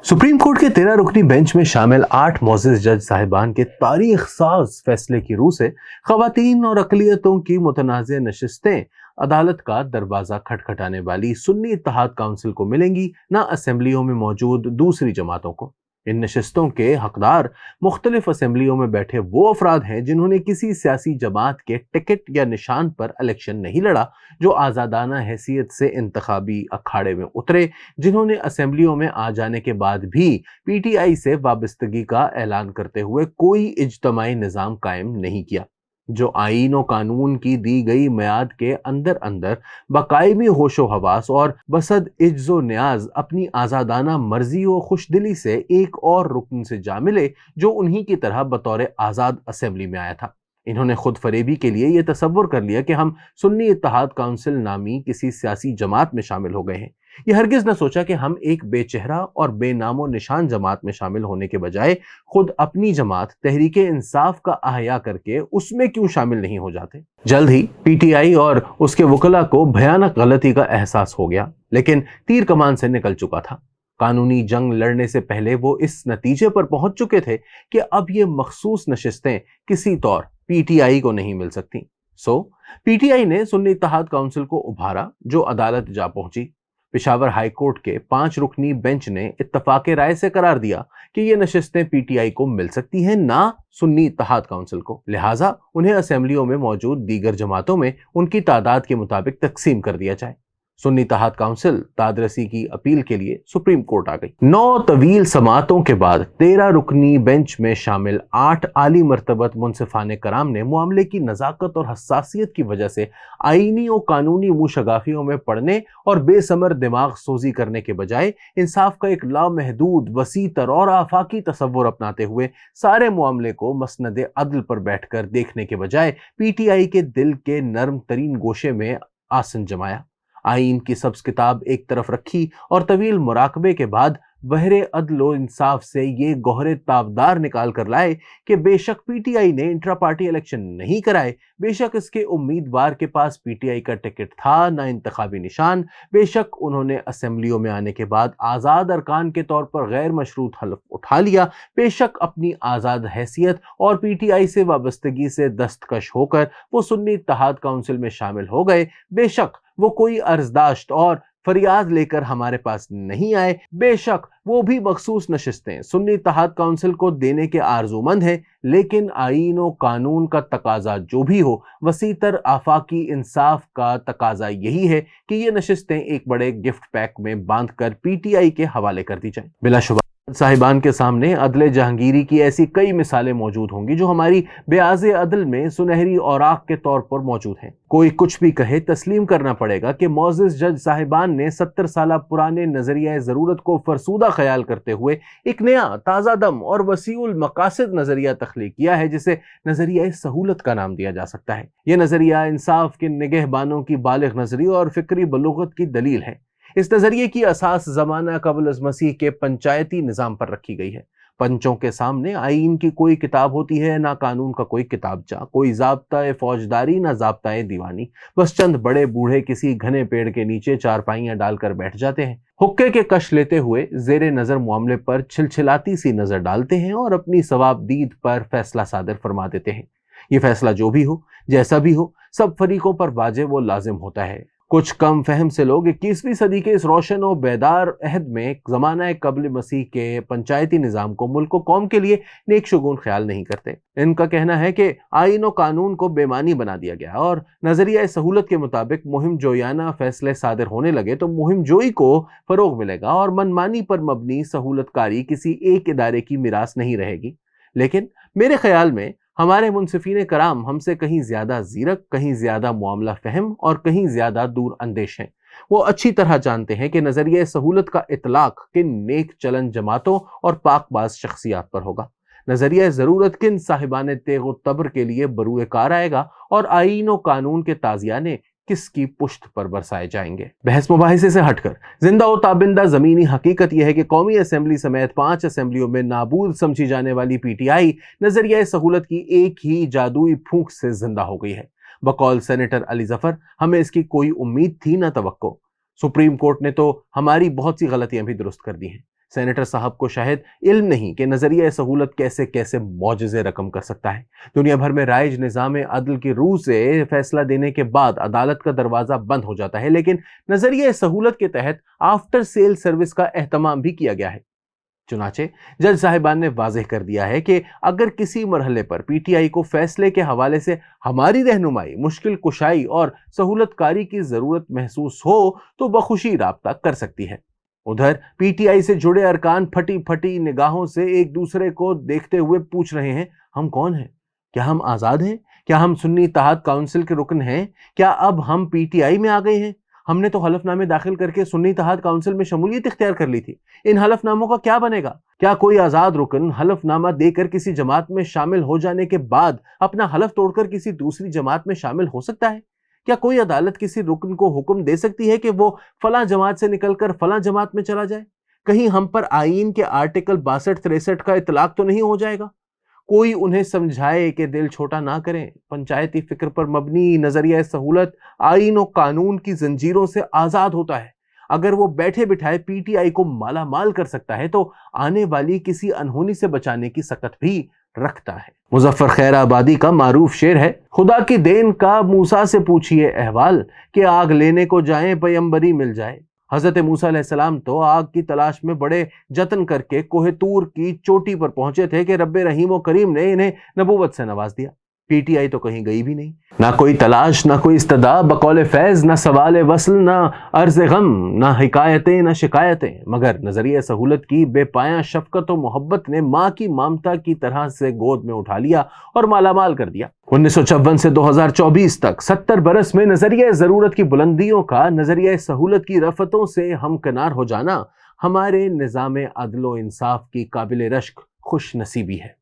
Supreme court के 13 रुकनी bench में शामिल 8 मोअज़्ज़िज़ जज साहिबान के तारीख साज फैसले की रूह से खवातीन और अक़लियतों की मुतनाज़िअ नशिस्तें अदालत का दरवाजा खटखटाने वाली सुन्नी इत्तेहाद काउंसिल को मिलेंगी, न असेंबलियों में मौजूद दूसरी जमातों को। इन नशिस्तों के हकदार मुख्तलिफ असेंबलियों में बैठे वो अफराद हैं जिन्होंने किसी सियासी जमात के टिकट या निशान पर इलेक्शन नहीं लड़ा, जो आज़ादाना हैसियत से इंतखाबी अखाड़े में उतरे, जिन्होंने असेंबलियों में आ जाने के बाद भी पीटीआई से वाबस्तगी का ऐलान करते हुए कोई इज्तमाई निज़ाम कायम नहीं किया, जो आईन और कानून की दी गई मियाद के अंदर अंदर बाकायमी होशो हवास और बसद इज्जो न्याज अपनी आज़ादाना मर्जी और खुशदिली से एक और रुकन से जा मिले जो उन्हीं की तरह बतौर आज़ाद असेंबली में आया था। इन्होंने खुद फरेबी के लिए यह तसव्वुर कर लिया कि हम सुन्नी इत्तेहाद काउंसिल नामी किसी सियासी जमात में शामिल हो गए हैं। यह हरगिज न सोचा कि हम एक बेचेहरा और बेनामो निशान जमात में शामिल होने के बजाय खुद अपनी जमात तहरीके इंसाफ का अहया करके उसमें क्यों शामिल नहीं हो जाते। जल्द ही पीटीआई और उसके वकला को भयानक गलती का एहसास हो गया, लेकिन तीर कमान से निकल चुका था। कानूनी जंग लड़ने से पहले वो इस नतीजे पर पहुंच चुके थे कि अब ये मखसूस नशिस्तें किसी तौर पीटीआई को नहीं मिल सकती। सो पीटीआई ने सुन्नी इत्तेहाद काउंसिल को उभारा, जो अदालत जा पहुंची। पेशावर हाई कोर्ट के 5 रुकनी बेंच ने इत्तफाक राय से करार दिया कि ये नशिस्तें पीटीआई को मिल सकती हैं, ना सुन्नी इत्तेहाद काउंसिल को। लिहाजा उन्हें असेंबलियों में मौजूद दीगर जमातों में उनकी तादाद के मुताबिक तकसीम कर दिया जाए। सुन्नी इत्तेहाद काउंसिल तादरसी की अपील के लिए सुप्रीम कोर्ट आ गई। 9 तवील समातों के बाद 13 रुकनी बेंच में शामिल 8 आली मर्तबत मुनसिफाने कराम ने मामले की नजाकत और हसासियत की वजह से आईनी और कानूनी मुशगाफियों में पड़ने और बेसमर दिमाग सोजी करने के बजाय इंसाफ का एक लामहदूद, वसीतर और आफाकी तसव्वुर अपनाते हुए सारे मामले को मसनद अदल पर बैठकर देखने के बजाय पीटीआई के दिल के नर्म तरीन गोशे में आसन जमाया। आईन की सब्ज किताब एक तरफ रखी और तवील मुराकबे के बाद बहरे अदलो इंसाफ से ये गोहरे ताबदार निकाल कर लाए कि बेशक पीटीआई ने इंट्रा पार्टी इलेक्शन नहीं कराए, बेशक इसके उम्मीदवार के पास पीटीआई का टिकट था ना इंतखाबी निशान, बेशक उन्होंने असेंबलियों में आने के बाद आज़ाद अरकान के तौर पर गैर मशरूत हल्फ उठा लिया, बेशक अपनी आज़ाद हैसियत और पीटीआई से वाबस्तगी से दस्तकश होकर वो सुन्नी इत्तेहाद काउंसिल में शामिल हो गए, बेशक वो कोई अर्जदाश्त और फरियाद लेकर हमारे पास नहीं आए, बेशक वो भी मखसूस नशिस्तें सुन्नी इत्तेहाद काउंसिल को देने के आरजूमंद हैं, लेकिन आईन और कानून का तकाजा जो भी हो, वसीतर आफाकी इंसाफ का तकाजा यही है कि ये नशिस्तें एक बड़े गिफ्ट पैक में बांधकर पीटीआई के हवाले कर दी जाएं। बिलाशुबा साहिबान के सामने अदले जहांगीरी की ऐसी कई मिसालें मौजूद होंगी जो हमारी बेआज़े अदल में सुनहरी औराक के तौर पर मौजूद हैं। कोई कुछ भी कहे, तस्लीम करना पड़ेगा कि मोअज़्ज़िज़ जज साहिबान ने 70 साल पुराने नजरिया ज़रूरत को फरसूदा ख्याल करते हुए एक नया ताज़ा दम और वसीउल मकासद नजरिया तख्लीक किया है, जिसे नजरिया सहूलत का नाम दिया जा सकता है। यह नजरिया इंसाफ के निगहबानों की बालिग नजरी और फिक्री बलूगत की दलील है। इस नजरिए की असास जमाना कबल अज़ मसीह के पंचायती निज़ाम पर रखी गई है। पंचों के सामने आईन की कोई किताब होती है, ना कानून का कोई किताबचा, कोई ज़ाब्ता फौजदारी ना ज़ाब्ता दीवानी। बस चंद बड़े बूढ़े किसी घने पेड़ के नीचे चारपाइयां डालकर बैठ जाते हैं, हुक्के के कश लेते हुए जेरे नजर मामले पर छिलछिलाती सी नजर डालते हैं और अपनी सवाबदीद पर फैसला सादर फरमा देते हैं। ये फैसला जो भी हो, जैसा भी हो, सब फरीकों पर वाजिब व लाजिम होता है। कुछ कम फहम से लोग 21वीं सदी के इस रोशन और बेदार अहद में ज़माना कबल मसीह के पंचायती निज़ाम को मुल्क व कौम के लिए नेक शुगून ख्याल नहीं करते। इनका कहना है कि आईन और कानून को बेमानी बना दिया गया और नजरिया सहूलत के मुताबिक मुहिम जोयाना फैसले सादर होने लगे तो मुहिम जोई को फरोग मिलेगा और मनमानी पर मबनी सहूलतकारी किसी एक इदारे की मिरास नहीं रहेगी। लेकिन मेरे ख्याल में हमारे मुनसिफीन कराम हमसे कहीं ज्यादा जीरक, कहीं ज्यादा मामला फहम और कहीं ज्यादा दूर अंदेश हैं। वो अच्छी तरह जानते हैं कि नजरिया सहूलत का इतलाक किन नेक चलन जमातों और पाकबाज शख्सियात पर होगा। नजरिया ज़रूरत किन साहिबान तेग तब्र के लिए बरूए कार आएगा और आईन और कानून के ताजियाने किसकी पुश्त पर बरसाए जाएंगे। बहस मुबाहिसे से हटकर जिंदा और ताबिंदा जमीनी हकीकत यह है कि कौमी असेंबली समेत 5 असेंबलियों में नाबूद समझी जाने वाली पीटीआई नजरिया सहूलत की एक ही जादुई फूंक से जिंदा हो गई है। बकौल सेनेटर अली जफर, हमें इसकी कोई उम्मीद थी न तवक्को। सुप्रीम कोर्ट ने तो हमारी बहुत सी गलतियां भी दुरुस्त कर दी हैं। سینیٹر صاحب کو شاید علم نہیں کہ نظریہ سہولت کیسے کیسے معجزے رقم کر سکتا ہے۔ دنیا بھر میں رائج نظام عدل کی روح سے فیصلہ دینے کے بعد عدالت کا دروازہ بند ہو جاتا ہے، لیکن نظریہ سہولت کے تحت آفٹر سیل سروس کا اہتمام بھی کیا گیا ہے۔ چنانچہ جج صاحبان نے واضح کر دیا ہے کہ اگر کسی مرحلے پر پی ٹی آئی کو فیصلے کے حوالے سے ہماری رہنمائی، مشکل کشائی اور سہولت کاری کی ضرورت محسوس ہو تو بخوشی رابطہ کر سکتی ہے۔ ادھر پی ٹی آئی سے جڑے ارکان پھٹی پھٹی نگاہوں سے ایک دوسرے کو دیکھتے ہوئے پوچھ رہے ہیں، ہم کون ہیں؟ کیا ہم آزاد ہیں؟ کیا ہم سنی اتحاد کونسل کے رکن ہیں؟ کیا اب ہم پی ٹی آئی میں آ گئے ہیں؟ ہم نے تو حلف نامے داخل کر کے سنی اتحاد کونسل میں شمولیت اختیار کر لی تھی۔ ان حلف ناموں کا کیا بنے گا؟ کیا کوئی آزاد رکن حلف نامہ دے کر کسی جماعت میں شامل ہو جانے کے بعد اپنا حلف توڑ کر کسی دوسری جماعت میں شامل ہو سکتا ہے؟ کیا کوئی عدالت کسی رکن کو حکم دے سکتی ہے کہ وہ فلاں جماعت سے نکل کر فلاں جماعت میں چلا جائے؟ کہیں ہم پر آئین کے آرٹیکل 62-63 کا اطلاق تو نہیں ہو جائے گا؟ کوئی انہیں سمجھائے کہ دل چھوٹا نہ کریں۔ پنچایتی فکر پر مبنی نظریہ سہولت آئین و قانون کی زنجیروں سے آزاد ہوتا ہے۔ اگر وہ بیٹھے بٹھائے پی ٹی آئی کو مالا مال کر سکتا ہے تو آنے والی کسی انہونی سے بچانے کی سکت بھی رکھتا ہے۔ مظفر خیر آبادی کا معروف شعر ہے، خدا کی دین کا موسیٰ سے پوچھئے احوال، کہ آگ لینے کو جائیں پیمبری مل جائے۔ حضرت موسیٰ علیہ السلام تو آگ کی تلاش میں بڑے جتن کر کے کوہ طور کی چوٹی پر پہنچے تھے کہ رب رحیم و کریم نے انہیں نبوت سے نواز دیا۔ پی ٹی آئی تو کہیں گئی بھی نہیں، نہ کوئی تلاش، نہ کوئی استدعا بقول فیض، نہ سوال وصل، نہ عرض غم، نہ حکایتیں، نہ شکایتیں، مگر نظریہ سہولت کی بے پایاں شفقت و محبت نے ماں کی مامتا کی طرح سے گود میں اٹھا لیا اور مالا مال کر دیا۔ 1954 سے 2024 تک 70 برس میں نظریہ ضرورت کی بلندیوں کا نظریہ سہولت کی رفتوں سے ہمکنار ہو جانا ہمارے نظام عدل و انصاف کی قابل رشک خوش نصیبی ہے۔